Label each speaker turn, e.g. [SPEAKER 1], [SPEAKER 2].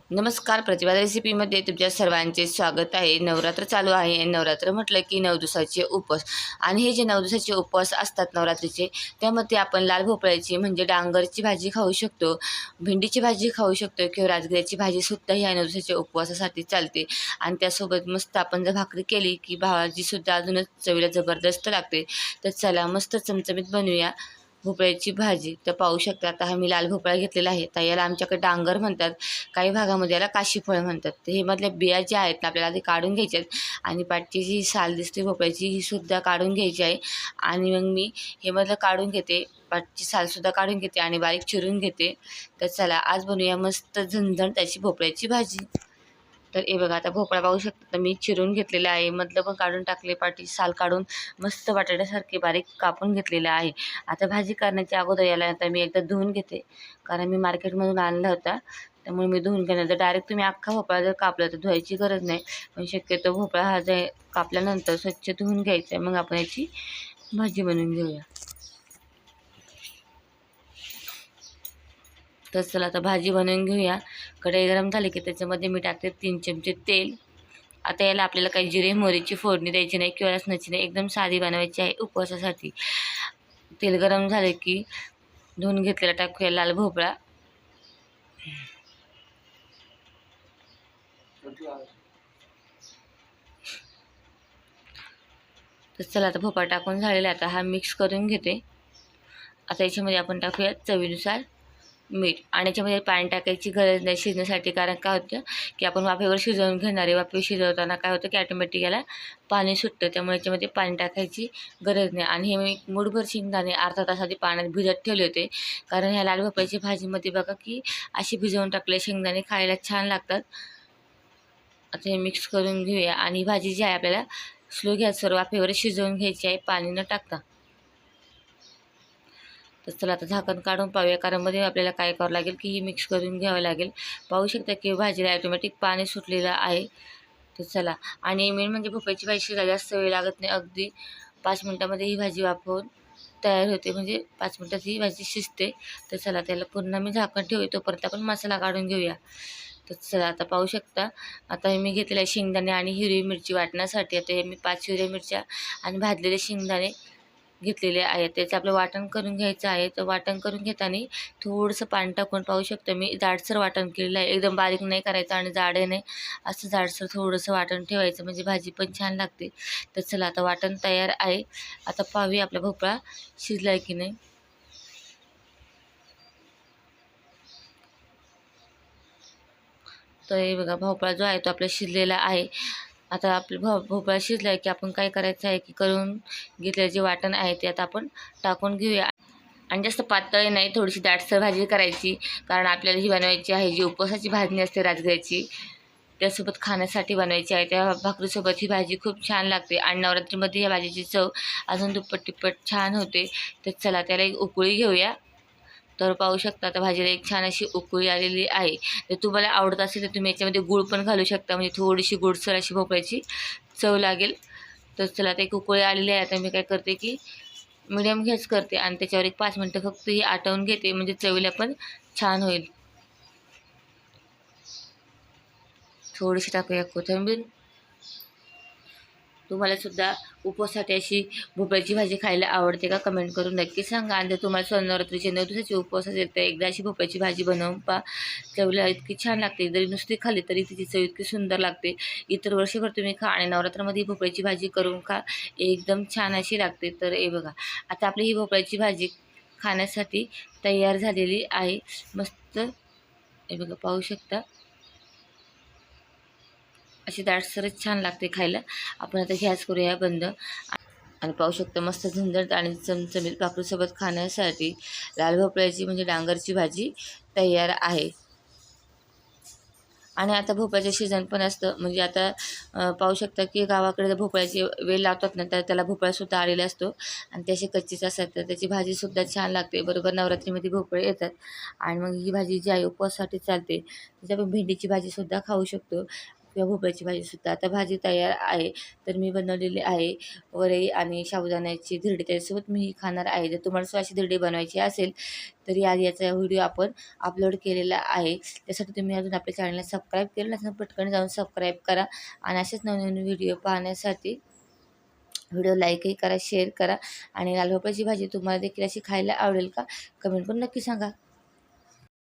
[SPEAKER 1] नमस्कार. प्रतिभा रेसिपीमध्ये तुमच्या सर्वांचे स्वागत आहे. नवरात्र चालू आहे. नवरात्र म्हटलं की 9 दिवसाचे उपवास आणि हे जे 9 दिवसाचे उपवास असतात नवरात्रीचे, त्यामध्ये आपण लाल भोपळ्याची म्हणजे डांगरची भाजी खाऊ शकतो, भेंडीची भाजी खाऊ शकतो किंवा राजगिऱ्याची भाजीसुद्धा ह्या 9 दिवसाच्या उपवासासाठी चालते. आणि त्यासोबत मस्त आपण जर भाकरी केली की भाजीसुद्धा अजूनच चवीला जबरदस्त लागते. तर चला मस्त चमचमीत बनवूया भोपळ्याची भाजी. तर पाहू शकता आता हा मी लाल भोपळा घेतलेला आहे. तर याला आमच्याकडे डांगर म्हणतात, काही भागामध्ये याला काशीफळ म्हणतात. तर हे मधल्या बिया ज्या आहेत ना आपल्याला ते काढून घ्यायच्या आहेत आणि पाठची जी साल दिसते भोपळ्याची ही सुद्धा काढून घ्यायची आहे. आणि मग मी हे मधलं काढून घेते, पाठची सालसुद्धा काढून घेते आणि बारीक चिरून घेते. तर चला आज बनवूया मस्त झणझणीत अशी भोपळ्याची भाजी. तर हे बघा आता भोपळा पाहू शकता तर मी चिरून घेतलेला आहे, मधलं पण काढून टाकले, पाठी साल काढून मस्त बटाट्यासारखे बारीक कापून घेतलेलं आहे. आता भाजी करण्याच्या अगोदर याला आता मी एकदा धुवून घेते, कारण मी मार्केटमधून आणला होता, त्यामुळे मी धुवून घेणार. जर डायरेक्ट तुम्ही अख्खा भोपळा जर कापला तर धुवायची गरज नाही, पण शक्यतो भोपळा हा जे कापल्यानंतर स्वच्छ धुवून घ्यायचा आहे. मग आपण याची भाजी बनवून घेऊया. तर चला आता भाजी बनवून घेऊया. कढई गरम झाली की त्याच्यामध्ये मी टाकते 3 चमचे तेल. आता याला आपल्याला काही जिरे मोहरीची फोडणी द्यायची नाही किंवा लसणाची नाही, एकदम साधी बनवायची आहे उपवासासाठी. तेल गरम झाले की धुवून घेतलेला टाकूया लाल भोपळा. तर चला आता भोपळा टाकून झालेला आता हा मिक्स करून घेते. आता याच्यामध्ये आपण टाकूया चवीनुसार मीठ आणि याच्यामध्ये पाणी टाकायची गरज नाही शिजण्यासाठी, कारण काय होतं की आपण वाफेवर शिजवून घेणार आहे. वाफेवर शिजवताना काय होतं की ऑटोमॅटिक याला पाणी सुटतं, त्यामुळे याच्यामध्ये पाणी टाकायची गरज नाही. आणि हे मी मूठभर शेंगदाणे अर्धा तास आधी पाण्यात भिजत ठेवले होते, कारण ह्या लाल भोपळ्याची भाजीमध्ये बघा की अशी भिजवून टाकले शेंगदाणे खायला छान लागतात. आता हे मिक्स करून घेऊया आणि भाजी जी आहे आपल्याला स्लो गॅसवर वाफेवर शिजवून घ्यायची आहे, पाणी न टाकता. तर चला आता झाकण काढून पाहूया, कारण मध्ये आपल्याला काय करावं लागेल की ही मिक्स करून घ्यावं लागेल. पाहू शकता की भाजीला ऑटोमॅटिक पाणी सुटलेलं आहे. तर चला, आणि मेन म्हणजे भोपळ्याची भाजी शिजायला जास्त वेळ लागत नाही, अगदी 5 मिनटामध्ये ही भाजी वाफवून तयार होते, म्हणजे 5 मिनटात ही भाजी शिजते. तर चला त्याला पुन्हा मी झाकण ठेवू, तोपर्यंत आपण मसाला काढून घेऊया. तर चला आता पाहू शकता आता मी घेतलेल्या शेंगदाणे आणि हिरवी मिरची वाटण्यासाठी. आता हे मी 5 हिरव्या मिरच्या आणि भाजलेले शेंगदाणे घेतलेले आहेत, त्याचं आपलं वाटण करून घ्यायचं आहे. तर वाटण करून घेताना थोडंसं पाणी टाकून पाहू शकतो मी जाडसर वाटण केलेलं आहे, एकदम बारीक नाही करायचं आणि जाडे नाही, असं जाडसर थोडंसं वाटण ठेवायचं, म्हणजे भाजी पण छान लागते. तर चला आता वाटण तयार आहे. आता पाहूया आपला भोपळा शिजला आहे की नाही. तर हे बघा भोपळा जो आहे तो आपला शिजलेला आहे. आता आपलं भोपळा शिजला आहे की आपण काय करायचं आहे की करून घेतलेलं जे वाटण आहे ते आता आपण टाकून घेऊया. आणि जास्त पातळ नाही, थोडीशी दाटसर भाजी करायची, कारण आपल्याला ही बनवायची आहे जी उपवासाची भाजी असते राजगिऱ्याची, त्यासोबत खाण्यासाठी बनवायची आहे. त्या भाकरीसोबत ही भाजी खूप छान लागते आणि नवरात्रीमध्ये या भाजीची चव अजून दुप्पट तिप्पट छान होते. तर चला त्याला एक उकळी घेऊया. तर पाहू शकता आता भाजीला एक छान अशी उकळी आलेली आहे. तर तुम्हाला आवडत असेल तर तुम्ही याच्यामध्ये गूळ पण घालू शकता, म्हणजे थोडीशी गोडसर अशी भोपळ्याची चव लागेल. तर चला आता एक उकळी आलेली आहे. आता मी काय करते की मीडियम गॅस करते आणि त्याच्यावर एक 5 मिनटं फक्त ही आटवून घेते, म्हणजे चवीला पण छान होईल. थोडीशी टाकूया कोथिंबीर. तुम्हाला सुद्धा उपवासासाठी अशी भोपळ्याची भाजी खायला आवडते का, कमेंट करून नक्की सांगा. आणि जर तुम्हाला नवरात्रीचे 9 दिवसाचे उपवास असेल तर एकदा अशी भोपळ्याची भाजी बनवून पहा, चवीला इतकी छान लागते. जरी नुसती खाल्ली तरी तिची चव इतकी सुंदर लागते. इतर वर्षभर तुम्ही खा आणि नवरात्रामध्ये भोपळ्याची भाजी करून खा, एकदम छान अशी लागते. तर हे बघा आता आपली ही भोपळ्याची भाजी खाण्यासाठी तयार झालेली आहे. मस्त हे बघा पाहू शकता, अशी दाटसरच छान लागते खायला. आपण आता गॅस करूया बंद आणि पाहू शकता मस्त झणझणीत आणि चमचमीत भाकरीसोबत खाण्यासाठी लाल भोपळ्याची म्हणजे डांगरची भाजी तयार आहे. आणि आता भोपळ्याचे सीझन पण असतं, म्हणजे आता पाहू शकता की गावाकडे जर भोपळ्याची वेल लावतात ना तर त्याला भोपळासुद्धा आलेला असतो आणि त्याचे कच्चीच असतात, तर त्याची भाजीसुद्धा छान लागते. बरोबर नवरात्रीमध्ये भोपळे येतात आणि मग ही भाजी जी आहे उपवासासाठी चालते. त्याच्या आपण भेंडीची भाजीसुद्धा खाऊ शकतो. किंवा भोपळ्याची भाजीसुद्धा. आता भाजी तयार आहे, तर मी बनवलेली आहे वरई आणि साबुदाण्याची धिरडी. त्याच्यासोबत मी खाणार आहे. जर तुम्हाला सुद्धा अशी धिरडी बनवायची असेल तर याचा व्हिडिओ आपण अपलोड केलेला आहे. त्यासाठी तुम्ही अजून आपल्या चॅनलला सबस्क्राईब केलं नसेल तर पटकन जाऊन सबस्क्राईब करा आणि असेच नवनवीन व्हिडिओ पाहण्यासाठी व्हिडिओ लाईकही करा, शेअर करा. आणि लाल भोपळ्याची भाजी तुम्हाला देखील अशी खायला आवडेल का? कमेंट पण नक्की सांगा.